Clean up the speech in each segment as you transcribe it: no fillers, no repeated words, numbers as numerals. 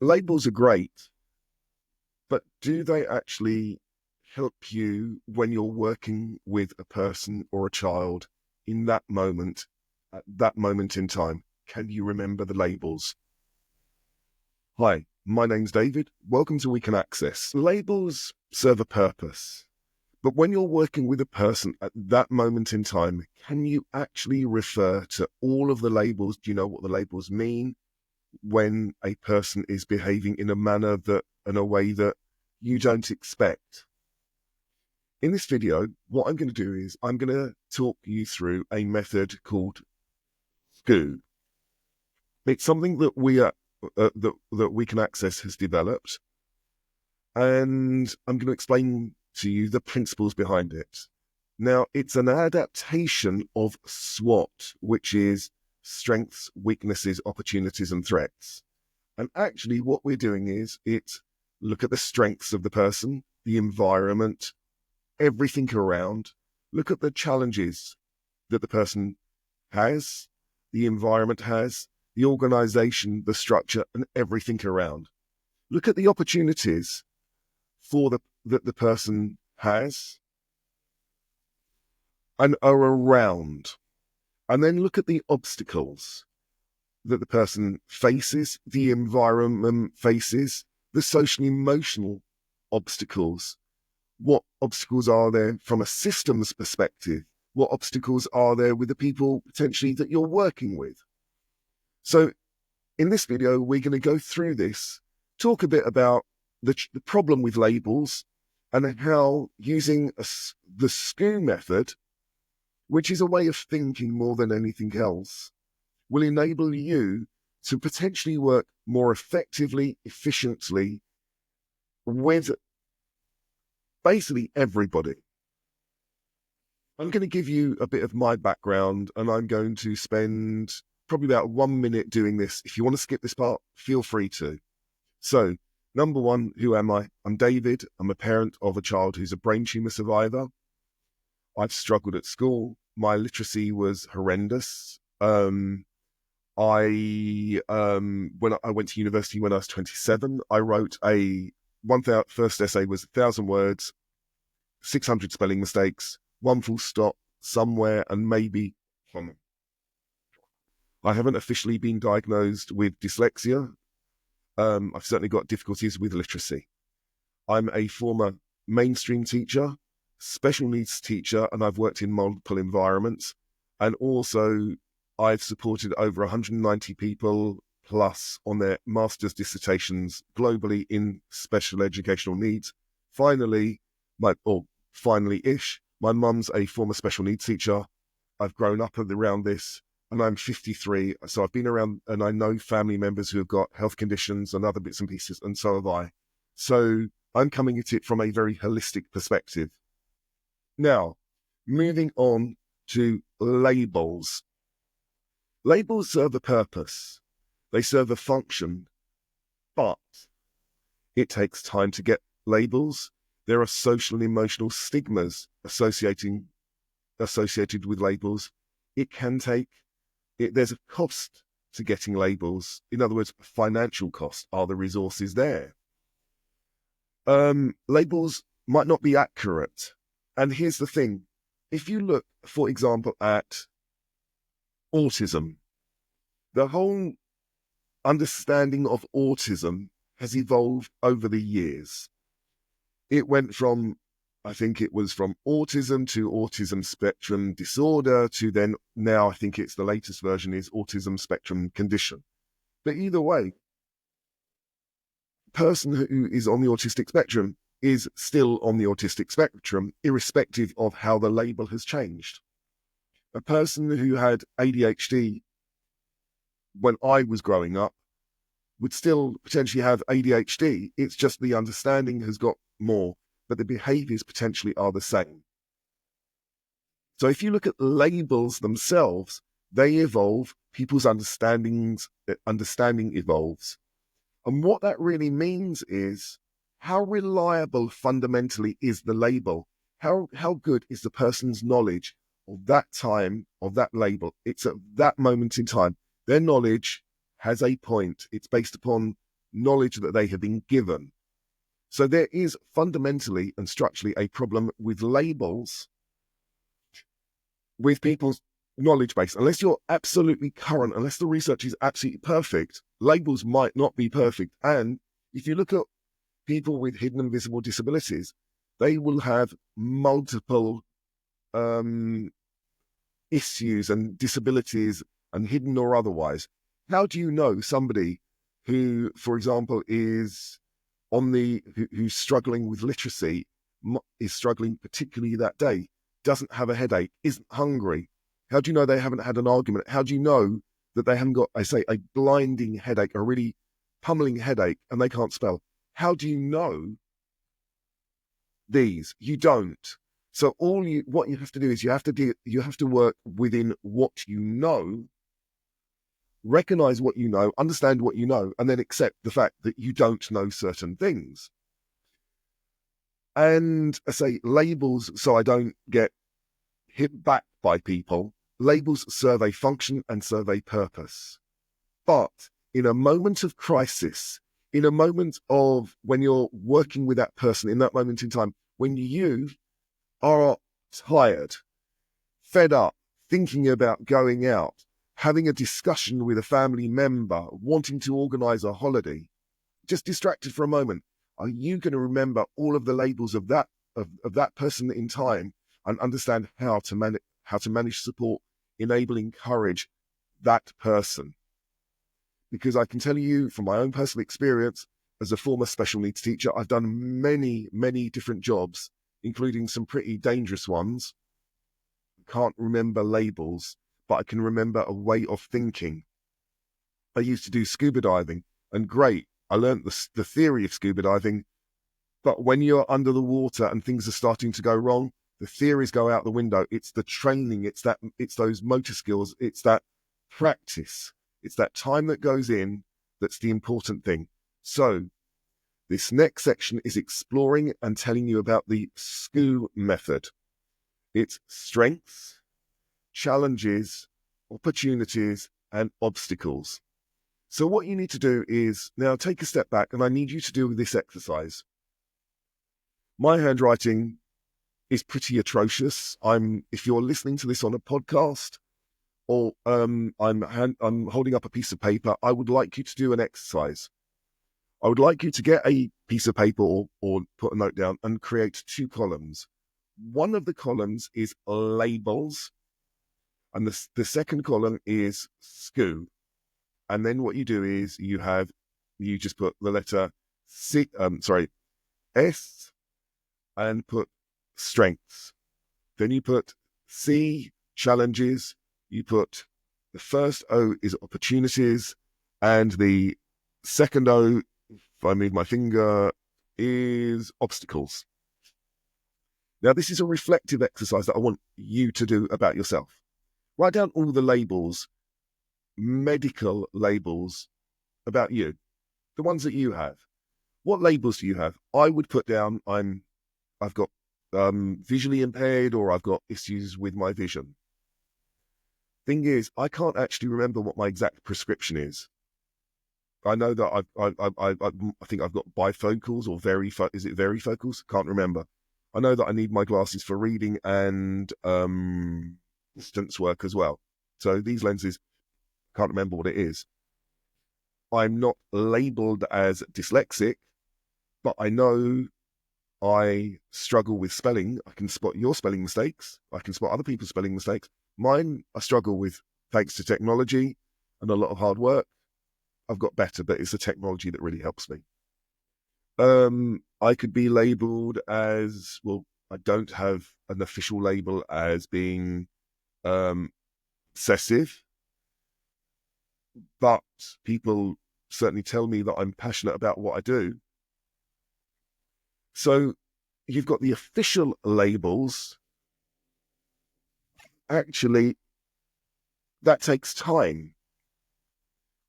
Labels are great, but do they actually help you when you're working with a person or a child in that moment, at that moment in time? Can you remember the labels? Hi, my name's David. Welcome to We Can Access. Labels serve a purpose, but when you're working with a person at that moment in time, can you actually refer to all of the labels? Do you know what the labels mean when a person is behaving in a manner in a way that you don't expect? In this video, what I'm going to do is I'm going to talk you through a method called SCOO. It's something that that We Can Access has developed, and I'm going to explain to you the principles behind it. Now, it's an adaptation of SWOT, which is strengths, weaknesses, opportunities, and threats. And actually, what we're doing is look at the strengths of the person, the environment, everything around. Look at the challenges that the person has, the environment has, the organization, the structure, and everything around. Look at the opportunities that the person has and are around. And then look at the obstacles that the person faces, the environment faces, the social emotional obstacles. What obstacles are there from a systems perspective? What obstacles are there with the people potentially that you're working with? So in this video, we're going to go through this, talk a bit about the problem with labels and how using the SCOO method, which is a way of thinking more than anything else, will enable you to potentially work more effectively, efficiently with basically everybody. I'm going to give you a bit of my background, and I'm going to spend probably about 1 minute doing this. If you want to skip this part, feel free to. So, number one, who am I? I'm David. I'm a parent of a child who's a brain tumor survivor. I've struggled at school. My literacy was horrendous. When I went to university when I was 27, I wrote first essay was 1,000 words, 600 spelling mistakes, one full stop somewhere, and maybe comma. I haven't officially been diagnosed with dyslexia. I've certainly got difficulties with literacy. I'm a former mainstream teacher, special needs teacher, and I've worked in multiple environments. And also, I've supported over 190 people plus on their master's dissertations globally in special educational needs. Finally-ish, my mum's a former special needs teacher. I've grown up around this, and I'm 53, so I've been around, and I know family members who have got health conditions and other bits and pieces, and so have I. So I'm coming at it from a very holistic perspective. Now, moving on to labels. Labels serve a purpose. They serve a function, but it takes time to get labels. There are social and emotional stigmas associated with labels. There's a cost to getting labels. In other words, financial cost. Are the resources there? Labels might not be accurate. And here's the thing. If you look, for example, at autism, the whole understanding of autism has evolved over the years. It went from, I think it was from autism to autism spectrum disorder to now I think it's the latest version is autism spectrum condition. But either way, person who is on the autistic spectrum is still on the autistic spectrum, irrespective of how the label has changed. A person who had ADHD when I was growing up would still potentially have ADHD. It's just the understanding has got more, but the behaviors potentially are the same. So if you look at labels themselves, they evolve, people's understanding evolves. And what that really means is how reliable fundamentally is the label? How good is the person's knowledge of that time, of that label? It's at that moment in time. Their knowledge has a point. It's based upon knowledge that they have been given. So there is fundamentally and structurally a problem with labels, with people's knowledge base. Unless you're absolutely current, unless the research is absolutely perfect, labels might not be perfect. And if you look at people with hidden and visible disabilities, they will have multiple issues and disabilities, and hidden or otherwise. How do you know somebody who, for example, is who's struggling with literacy, is struggling particularly that day, doesn't have a headache, isn't hungry? How do you know they haven't had an argument? How do you know that they haven't got, I say, a blinding headache, a really pummeling headache, and they can't spell? How do you know these? You don't. So what you have to do is you have to work within what you know, recognize what you know, understand what you know, and then accept the fact that you don't know certain things. And I say labels, so I don't get hit back by people. Labels serve a function and serve a purpose. But in a moment of crisis, in a moment of when you're working with that person, in that moment in time, when you are tired, fed up, thinking about going out, having a discussion with a family member, wanting to organize a holiday, just distracted for a moment, are you going to remember all of the labels of that person in time and understand how to manage support, enable, encourage that person? Because I can tell you from my own personal experience as a former special needs teacher, I've done many, many different jobs, including some pretty dangerous ones. Can't remember labels, but I can remember a way of thinking. I used to do scuba diving, and great, I learned the theory of scuba diving, but when you're under the water and things are starting to go wrong, the theories go out the window. It's the training, it's those motor skills, it's that practice, it's that time that goes in that's the important thing. So this next section is exploring and telling you about the SCOO method. It's strengths, challenges, opportunities, and obstacles. So what you need to do is now take a step back, and I need you to do this exercise. My handwriting is pretty atrocious. If you're listening to this on a podcast, or I'm holding up a piece of paper, I would like you to do an exercise. I would like you to get a piece of paper or put a note down and create 2 columns. One of the columns is labels, and the second column is SCOO. And then what you do is you just put the letter S, and put strengths. Then you put C, challenges. You put the first O is opportunities, and the second O, if I move my finger, is obstacles. Now, this is a reflective exercise that I want you to do about yourself. Write down all the labels, medical labels about you, the ones that you have. What labels do you have? I would put down I've got visually impaired, or I've got issues with my vision. Thing is, I can't actually remember what my exact prescription is. I know that I think I've got bifocals or is it varifocals? Can't remember. I know that I need my glasses for reading and distance work as well. So these lenses, can't remember what it is. I'm not labelled as dyslexic, but I know I struggle with spelling. I can spot your spelling mistakes. I can spot other people's spelling mistakes. Mine, I struggle with thanks to technology and a lot of hard work. I've got better, but it's the technology that really helps me. I could be labelled as, well, I don't have an official label as being obsessive, but people certainly tell me that I'm passionate about what I do. So you've got the official labels. Actually, that takes time.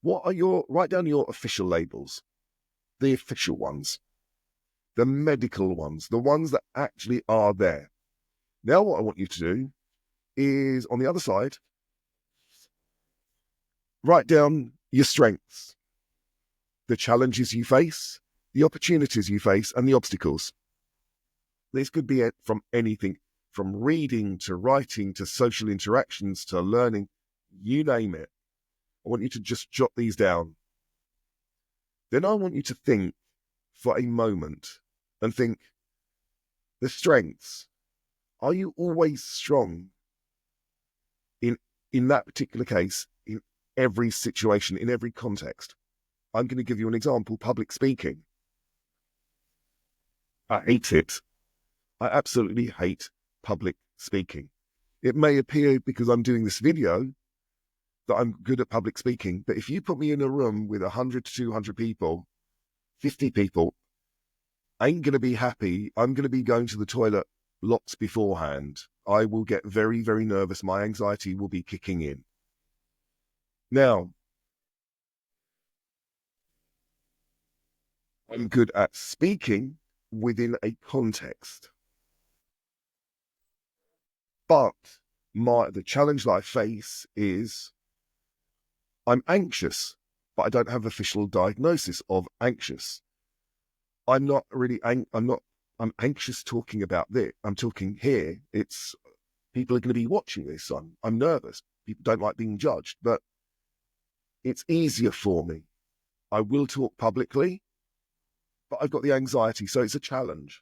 Write down your official labels, the official ones, the medical ones, the ones that actually are there. Now what I want you to do is, on the other side, write down your strengths. the challenges you face, the opportunities you face, and the obstacles. This could be from anything, from reading to writing to social interactions to learning, you name it. I want you to just jot these down. Then I want you to think for a moment and think, the strengths. Are you always strong in that particular case, in every situation, in every context? I'm going to give you an example, public speaking. I hate it. I absolutely hate public speaking. It may appear because I'm doing this video that I'm good at public speaking, but if you put me in a room with 100 to 200 people, 50 people, I ain't going to be happy. I'm going to be going to the toilet lots beforehand. I will get very, very nervous. My anxiety will be kicking in. Now, I'm good at speaking within a context. But the challenge that I face is I'm anxious, but I don't have official diagnosis of anxious. I'm not really, I'm anxious talking about this. I'm talking here. It's people are going to be watching this. I'm nervous. People don't like being judged, but it's easier for me. I will talk publicly, but I've got the anxiety, so it's a challenge.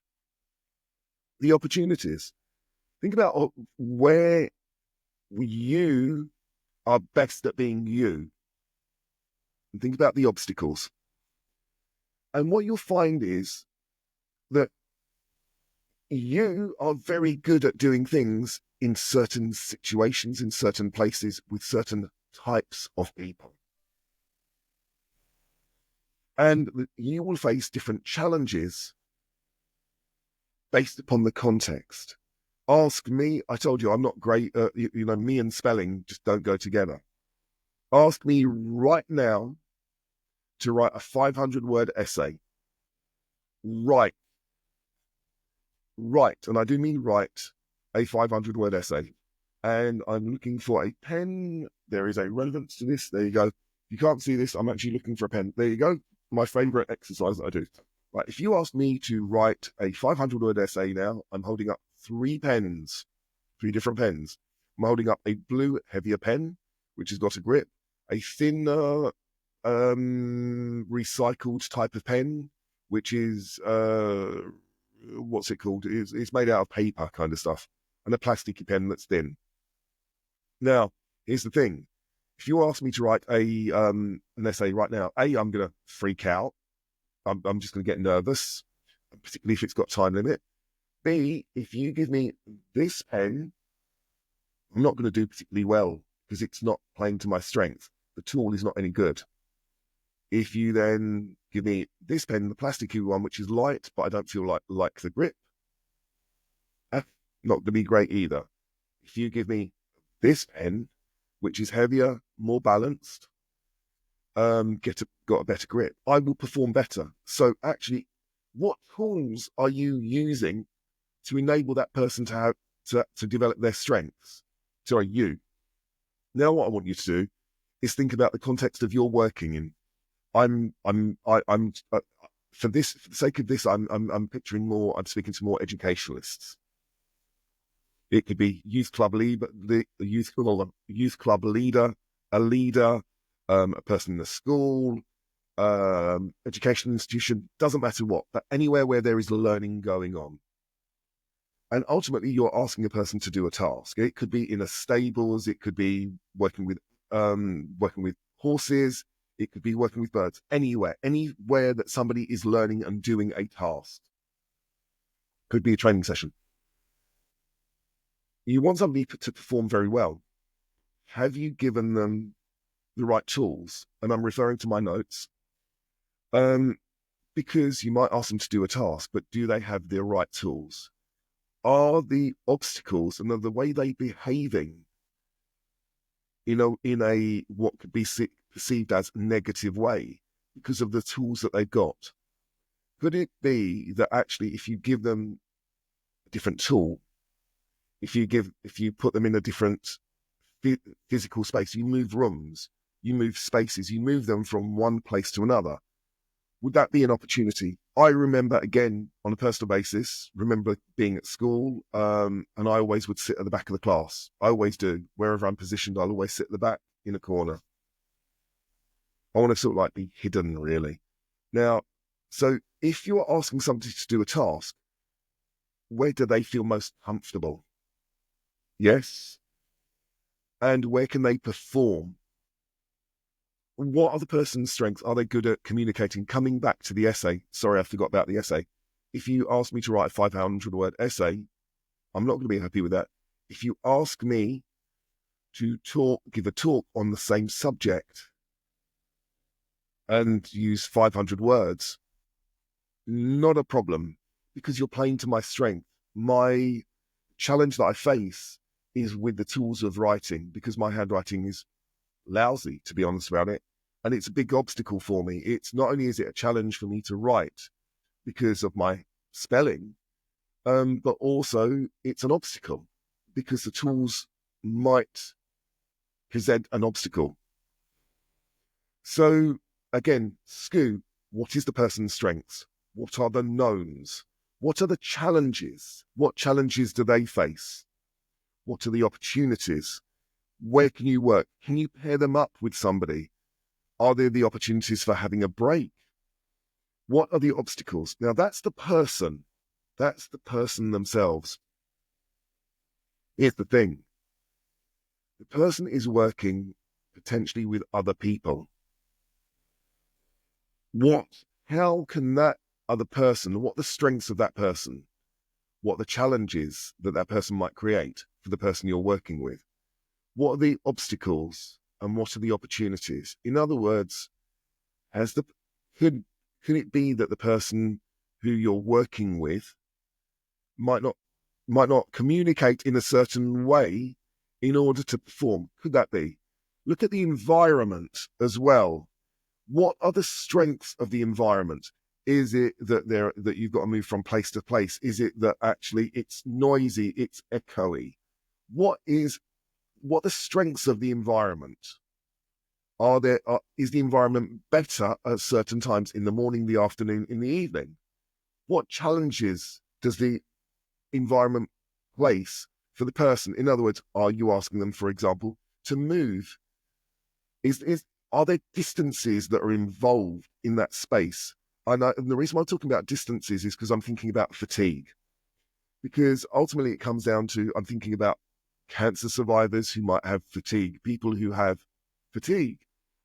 The opportunities. Think about where you are best at being you. And think about the obstacles. And what you'll find is that you are very good at doing things in certain situations, in certain places, with certain types of people. And you will face different challenges based upon the context. Ask me, I told you I'm not great at, me and spelling just don't go together. Ask me right now to write a 500-word essay. Write, and I do mean write, a 500-word essay. And I'm looking for a pen. There is a relevance to this. There you go. You can't see this. I'm actually looking for a pen. There you go. My favorite exercise that I do. Right. If you ask me to write a 500-word essay now, I'm holding up 3 pens, 3 different pens. I'm holding up a blue, heavier pen, which has got a grip, a thinner, recycled type of pen, which is, what's it called? It's made out of paper kind of stuff, and a plasticky pen that's thin. Now, here's the thing. If you ask me to write an essay right now, A, I'm going to freak out. I'm just going to get nervous, particularly if it's got time limit. B, if you give me this pen, I'm not going to do particularly well because it's not playing to my strength. The tool is not any good. If you then give me this pen, the plasticky one, which is light, but I don't feel like the grip, not going to be great either. If you give me this pen, which is heavier, more balanced, got a better grip, I will perform better. So actually, what tools are you using to enable that person to have to develop their strengths? Sorry, you. Now, what I want you to do is think about the context of you're working in. I'm for the sake of this, I'm picturing more. I'm speaking to more educationalists. It could be youth club leader, youth club leader, a leader, a person in a school, educational institution, doesn't matter what, but anywhere where there is learning going on. And ultimately, you're asking a person to do a task. It could be in a stables, it could be working with horses, it could be working with birds, anywhere that somebody is learning and doing a task. Could be a training session. You want somebody to perform very well. Have you given them the right tools? And I'm referring to my notes. Because you might ask them to do a task, but do they have the right tools? Are the obstacles and the way they're behaving in a what could be perceived as negative way because of the tools that they've got? Could it be that actually if you give them a different tool, if you put them in a different physical space, you move rooms, you move spaces, you move them from one place to another, Would that be an opportunity? I remember, again, on a personal basis, remember being at school, and I always would sit at the back of the class. I always do. Wherever I'm positioned, I'll always sit at the back in a corner. I want to sort of like be hidden, really. Now, so if you're asking somebody to do a task, where do they feel most comfortable? Yes. And where can they perform? What are the person's strengths? Are they good at communicating? Coming back to the essay. Sorry, I forgot about the essay. If you ask me to write a 500-word essay, I'm not going to be happy with that. If you ask me to give a talk on the same subject and use 500 words, not a problem, because you're playing to my strength. My challenge that I face is with the tools of writing, because my handwriting is lousy, to be honest about it. And it's a big obstacle for me. It's not only is it a challenge for me to write because of my spelling, but also it's an obstacle because the tools might present an obstacle. So again, SCOO, what is the person's strengths? What are the knowns? What are the challenges? What challenges do they face? What are the opportunities? Where can you work? Can you pair them up with somebody? Are there the opportunities for having a break? What are the obstacles? Now, that's the person. That's the person themselves. Here's the thing. The person is working potentially with other people. How can that other person, what are the strengths of that person? What are the challenges that that person might create for the person you're working with? What are the obstacles and what are the opportunities? In other words, could it be that the person who you're working with might not communicate in a certain way in order to perform? Could that be? Look at the environment as well. What are the strengths of the environment? Is it that you've got to move from place to place? Is it that actually it's noisy, it's echoey? What are the strengths of the environment? Is the environment better at certain times in the morning, the afternoon, in the evening? What challenges does the environment place for the person? In other words, are you asking them, for example, to move? Are there distances that are involved in that space? And the reason why I'm talking about distances is because I'm thinking about fatigue. Because ultimately it comes down to, I'm thinking about cancer survivors who might have fatigue, people who have fatigue.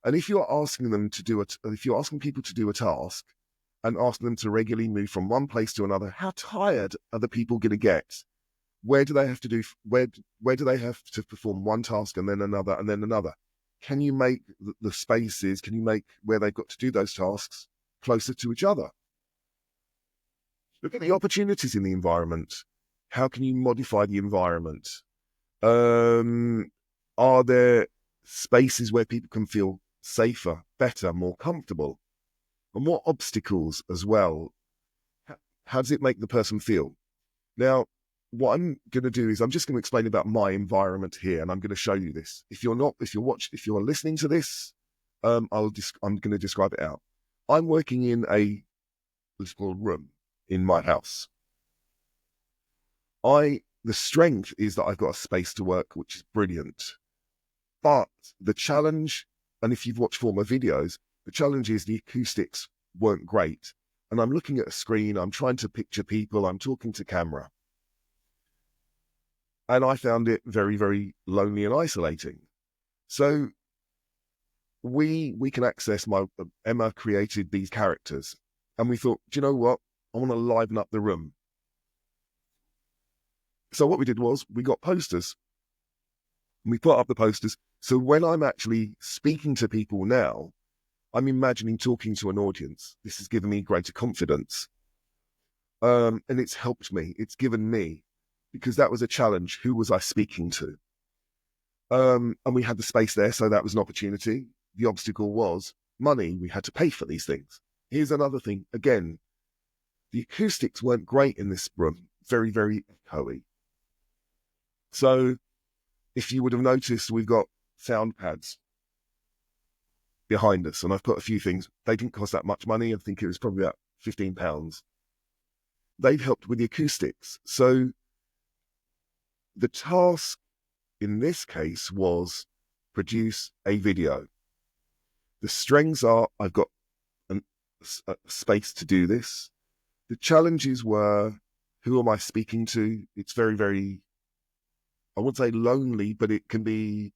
And if you're asking people to do a task and asking them to regularly move from one place to another, how tired are the people going to get? Where do they have to perform one task and then another and then another? Can you make the spaces, can you make where they've got to do those tasks closer to each other? Look at the opportunities in the environment. How can you modify the environment? Are there spaces where people can feel safer, better, more comfortable? And what obstacles as well? How does it make the person feel? Now, what I'm going to do is I'm just going to explain about my environment here, and I'm going to show you this. If you're listening to this, I'm going to describe it out. I'm working in a little room in my house. The strength is that I've got a space to work, which is brilliant. But the challenge, and if you've watched former videos, the challenge is the acoustics weren't great. And I'm looking at a screen, I'm trying to picture people, I'm talking to camera. And I found it very, very lonely and isolating. So we can access Emma created these characters. And we thought, do you know what? I want to liven up the room. So what we did was we got posters. We put up the posters. So when I'm actually speaking to people now, I'm imagining talking to an audience. This has given me greater confidence. And it's helped me. It's given me, because that was a challenge. Who was I speaking to? And we had the space there, so that was an opportunity. The obstacle was money. We had to pay for these things. Here's another thing. Again, the acoustics weren't great in this room. Very, very echoey. So if you would have noticed, we've got sound pads behind us. And I've put a few things. They didn't cost that much money. I think it was probably about £15. They've helped with the acoustics. So the task in this case was produce a video. The strengths are I've got a space to do this. The challenges were, who am I speaking to? It's very, very, I wouldn't say lonely, but it can be,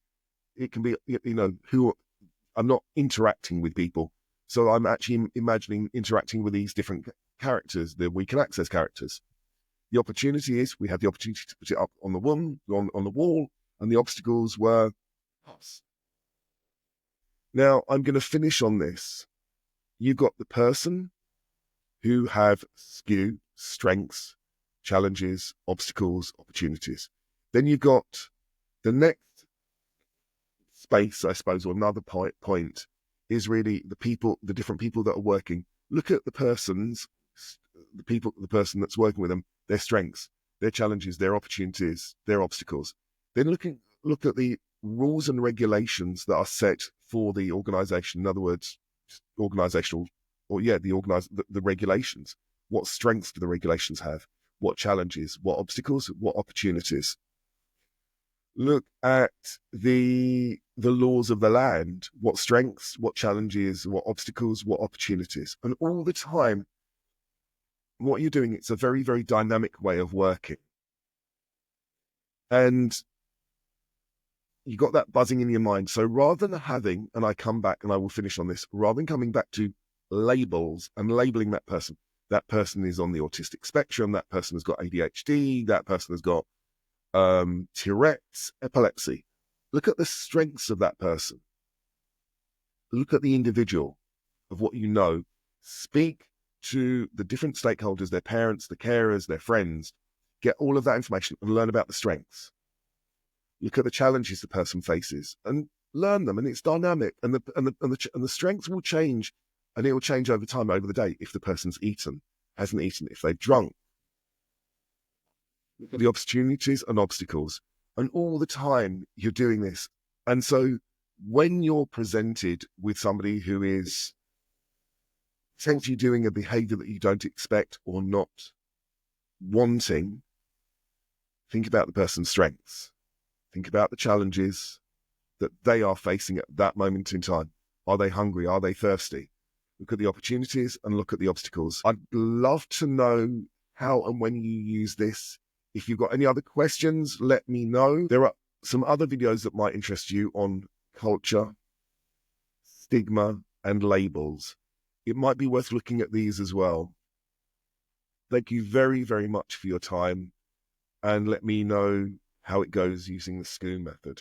who I'm not interacting with people. So I'm actually imagining interacting with these different characters, the we can access characters. The opportunity is we had the opportunity to put it up on the wall, and the obstacles were us. Now I'm going to finish on this. You've got the person who have SCOO, strengths, challenges, obstacles, opportunities. Then you've got the next space, I suppose, or another point is really the different people that are working. Look at the person that's working with them, their strengths, their challenges, their opportunities, their obstacles. Then look at the rules and regulations that are set for the organization. In other words, the regulations. What strengths do the regulations have? What challenges? What obstacles? What opportunities? Look at the laws of the land. What strengths? What challenges? What obstacles? What opportunities? And all the time, what you're doing, it's a very, very dynamic way of working. And you got that buzzing in your mind. So rather than having, and I come back and I will finish on this, rather than coming back to labels and labeling that person is on the autistic spectrum, that person has got ADHD, that person has got Tourette's, epilepsy. Look at the strengths of that person. Look at the individual of what you know. Speak to the different stakeholders, their parents, the carers, their friends. Get all of that information and learn about the strengths. Look at the challenges the person faces and learn them, and it's dynamic. And the strengths will change, and it will change over time, over the day. If the person's eaten, hasn't eaten, if they've drunk. Look at the opportunities and obstacles, and all the time you're doing this. And so when you're presented with somebody who is potentially doing a behavior that you don't expect or not wanting, think about the person's strengths. Think about the challenges that they are facing at that moment in time. Are they hungry? Are they thirsty? Look at the opportunities and look at the obstacles. I'd love to know how and when you use this. If you've got any other questions, let me know. There are some other videos that might interest you on culture, stigma, and labels. It might be worth looking at these as well. Thank you very, very much for your time, and let me know how it goes using the SCOO method.